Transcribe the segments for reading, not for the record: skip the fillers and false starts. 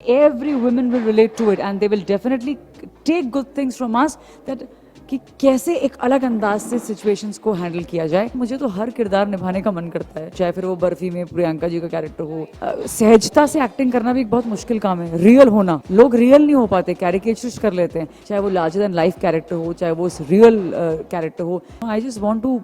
every woman will relate to it and they will definitely take good things from us that कि कैसे एक अलग अंदाज से सिचुएशंस को हैंडल किया जाए। मुझे तो हर किरदार निभाने का मन करता है, चाहे फिर वो बर्फी में प्रियंका जी का कैरेक्टर हो। सहजता से एक्टिंग करना भी एक बहुत मुश्किल काम है, रियल होना। लोग रियल नहीं हो पाते, कैरिकेचर्स कर लेते हैं, चाहे वो लार्जर देन लाइफ कैरेक्टर हो, चाहे वो रियल कैरेक्टर हो। I just want to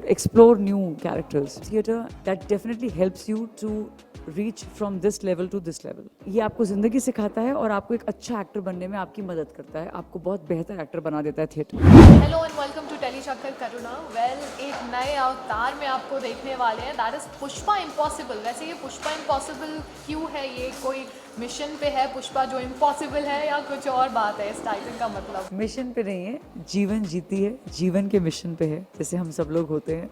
explore new characters. Theatre that definitely helps you to reach from this level to this level. ये आपको जिंदगी सिखाता है और आपको एक अच्छा एक्टर बनने में आपकी मदद करता है, आपको बहुत बेहतर एक्टर बना देता है theatre. Hello and welcome to Telly Chakkar Karuna. एक नए अवतार में आपको देखने वाले हैं, दैट इज पुष्पा इम्पॉसिबल। वैसे ये पुष्पा इम्पॉसिबल क्यों है? ये कोई मिशन पे है पुष्पा जो इम्पॉसिबल है, या कुछ और बात है इस टाइटल का मतलब? मिशन पे नहीं है, जीवन जीती है, जीवन के मिशन पे है, जैसे हम सब लोग होते हैं।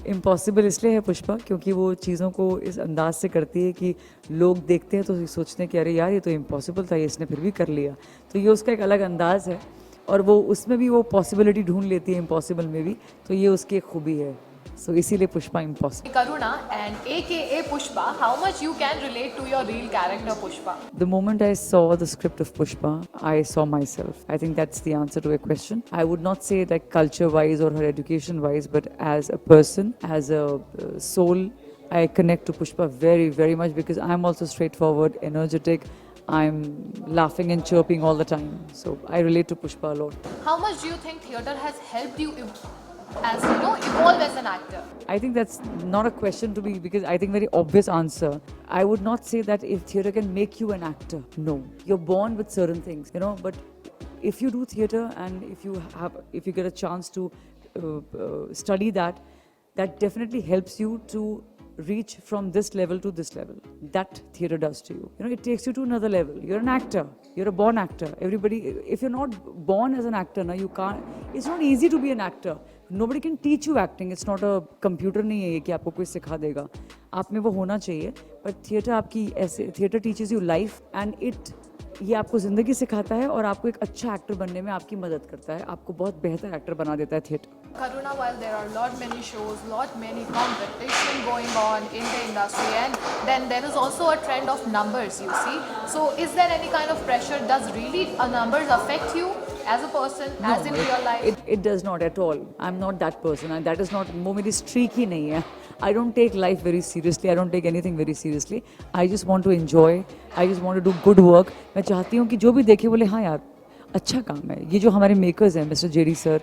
इम्पॉसिबल इसलिए है पुष्पा क्योंकि वो चीज़ों को इस अंदाज से करती है कि लोग देखते हैं तो सोचते हैं कि अरे यार ये तो इम्पॉसिबल था, ये इसने फिर भी कर लिया। तो ये उसका एक अलग अंदाज है और वो उसमें भी वो पॉसिबिलिटी ढूंढ लेती है इम्पॉसिबल में भी, तो ये उसकी एक खूबी है। सो इसीलिए Pushpa impossible. Karuna and AKA Pushpa, how much you can relate to your real character Pushpa? The moment I saw the script of Pushpa, I saw myself. I think that's the answer to a question. I would not say like culture-wise or her education-wise, but as a person, as a soul, I connect to Pushpa very, very much because I'm also straightforward, energetic. I'm laughing and chirping all the time. So I relate to Pushpa a lot. How much do you think theatre has helped you as evolve as an actor? I think that's not a question to be, because I think very obvious answer. I would not say that if theatre can make you an actor. No, you're born with certain things, but if you do theatre and if you get a chance to study that definitely helps you to reach from this level to this level. That theatre does to you. It takes you to another level. You're an actor. You're a born actor. Everybody, if you're not born as an actor, you can't. It's not easy to be an actor. Nobody can teach you acting. It's not a computer नहीं है ये कि आपको कोई सिखा देगा. आप में वो होना चाहिए. But theatre आपकी ऐसे, theatre teaches you life and ये आपको ज़िंदगी सिखाता है और आपको एक अच्छा एक्टर बनने में आपकी मदद करता है, आपको बहुत बेहतर एक्टर बना देता है theatre. Karuna, while there are lot many shows, lot many competition going on in the industry, and then there is also a trend of numbers, you see. So is there any kind of pressure? Does really numbers affect you as a person, No, as in real life? It does not at all. I'm not that person, and that is not, वो मेरी streak ही नहीं है। I don't take life very seriously. I don't take anything very seriously. I just want to enjoy. I just want to do good work. मैं चाहती हूँ कि जो भी देखे बोले हाँ यार अच्छा काम है। ये जो हमारे मेकर्स हैं मिस्टर जेडी सर,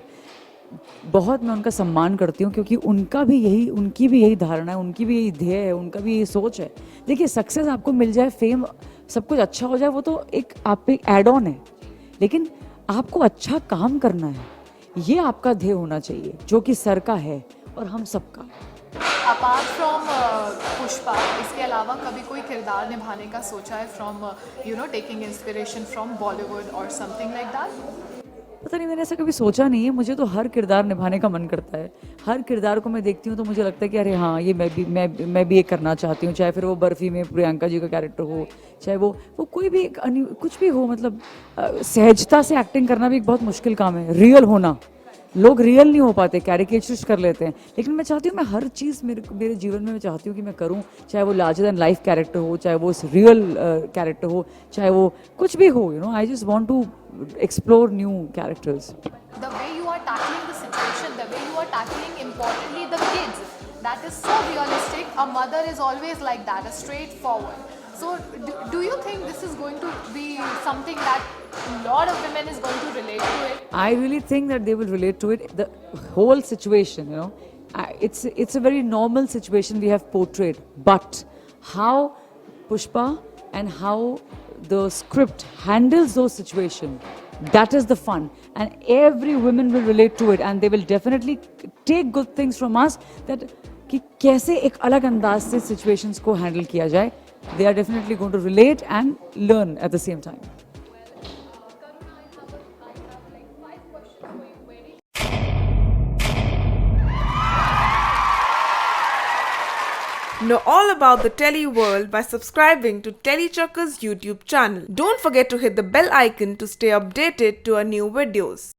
बहुत मैं उनका सम्मान करती हूँ क्योंकि उनकी भी यही धारणा है, उनकी भी यही ध्येय है, उनका भी यही सोच है। देखिए सक्सेस आपको मिल जाए, फेम सब कुछ अच्छा हो जाए, वो तो एक आप पे एड ऑन है, लेकिन आपको अच्छा काम करना है, ये आपका ध्येय होना चाहिए, जो कि सर का है और हम सबका। अपार्ट फ्रॉम पुष्पा, इसके अलावा कभी कोई किरदार निभाने का सोचा है from taking inspiration from Bollywood और समथिंग लाइक दैट? पता नहीं, मैंने ऐसा कभी सोचा नहीं है। मुझे तो हर किरदार निभाने का मन करता है। हर किरदार को मैं देखती हूँ तो मुझे लगता है कि अरे हाँ ये मैं भी ये करना चाहती हूँ, चाहे फिर वो बर्फी में प्रियंका जी का कैरेक्टर हो, चाहे वो कोई भी कुछ भी हो। मतलब सहजता से एक्टिंग करना भी एक बहुत मुश्किल काम है, रियल होना। लोग रियल नहीं हो पाते, कैरिकेचर्स कर लेते हैं, लेकिन मैं चाहती हूँ मैं हर चीज़ मेरे जीवन में मैं चाहती हूँ कि मैं करूँ, चाहे वो लार्जर देन लाइफ कैरेक्टर हो, चाहे वो रियल कैरेक्टर हो, चाहे वो कुछ भी हो। I just want to explore new characters. The way you are tackling the situation, the way you are tackling importantly the kids, that is so realistic. A mother is always like that, a straightforward. So do you think this is going to be something that a lot of women is going to relate to it? I really think that they will relate to it. The whole situation, it's a very normal situation we have portrayed, but how Pushpa and how the script handles those situations, that is the fun, and every woman will relate to it and they will definitely take good things from us, that कि कैसे एक अलग अंदाज से situations को handle किया जाए. They are definitely going to relate and learn at the same time. Know all about the Telly world by subscribing to Tellychucker's YouTube channel. Don't forget to hit the bell icon to stay updated to our new videos.